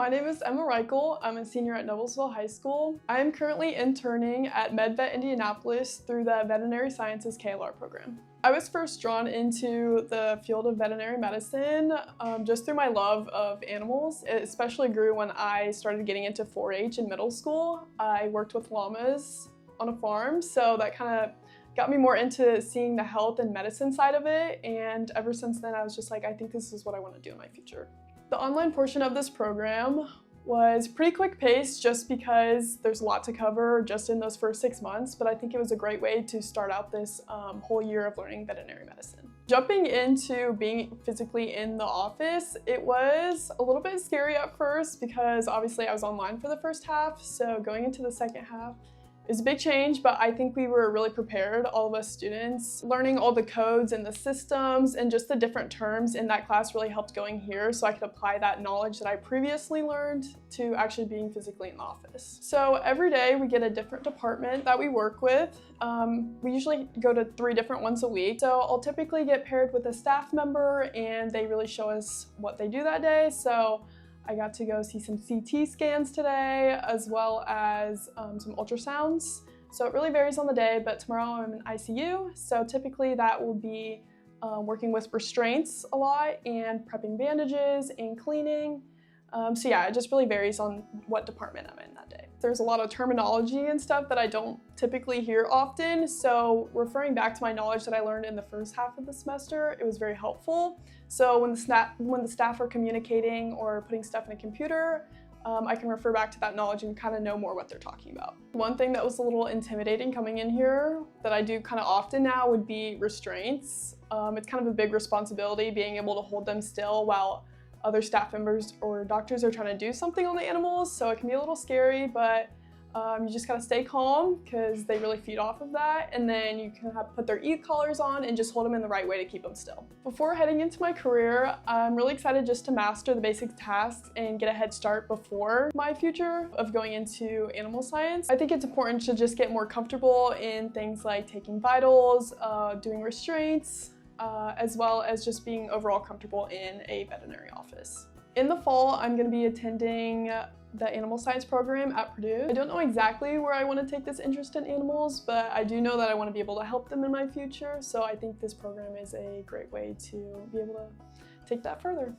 My name is Emma Reichel. I'm a senior at Noblesville High School. I am currently interning at MedVet Indianapolis through the Veterinary Sciences KLR program. I was first drawn into the field of veterinary medicine just through my love of animals. It especially grew when I started getting into 4-H in middle school. I worked with llamas on a farm, so that kind of got me more into seeing the health and medicine side of it, and ever since then I was just like, I think this is what I want to do in my future. The online portion of this program was pretty quick paced just because there's a lot to cover just in those first 6 months, but I think it was a great way to start out this whole year of learning veterinary medicine. Jumping into being physically in the office, it was a little bit scary at first because obviously I was online for the first half, so going into the second half is a big change, but I think we were really prepared, all of us students. Learning all the codes and the systems and just the different terms in that class really helped going here so I could apply that knowledge that I previously learned to actually being physically in the office. So every day we get a different department that we work with. We usually go to 3 different ones a week. So I'll typically get paired with a staff member and they really show us what they do that day. So I got to go see some CT scans today, as well as some ultrasounds. So it really varies on the day, but tomorrow I'm in ICU. So typically that will be working with restraints a lot and prepping bandages and cleaning. So yeah, it just really varies on what department I'm in that day. There's a lot of terminology and stuff that I don't typically hear often, so referring back to my knowledge that I learned in the first half of the semester, it was very helpful. So when the staff are communicating or putting stuff in a computer, I can refer back to that knowledge and kind of know more what they're talking about. One thing that was a little intimidating coming in here that I do kind of often now would be restraints. It's kind of a big responsibility being able to hold them still while other staff members or doctors are trying to do something on the animals, so it can be a little scary, but you just gotta stay calm because they really feed off of that, and then you can put their e-collars on and just hold them in the right way to keep them still. Before heading into my career, I'm really excited just to master the basic tasks and get a head start before my future of going into animal science. I think it's important to just get more comfortable in things like taking vitals, doing restraints, as well as just being overall comfortable in a veterinary office. In the fall, I'm going to be attending the animal science program at Purdue. I don't know exactly where I want to take this interest in animals, but I do know that I want to be able to help them in my future, so I think this program is a great way to be able to take that further.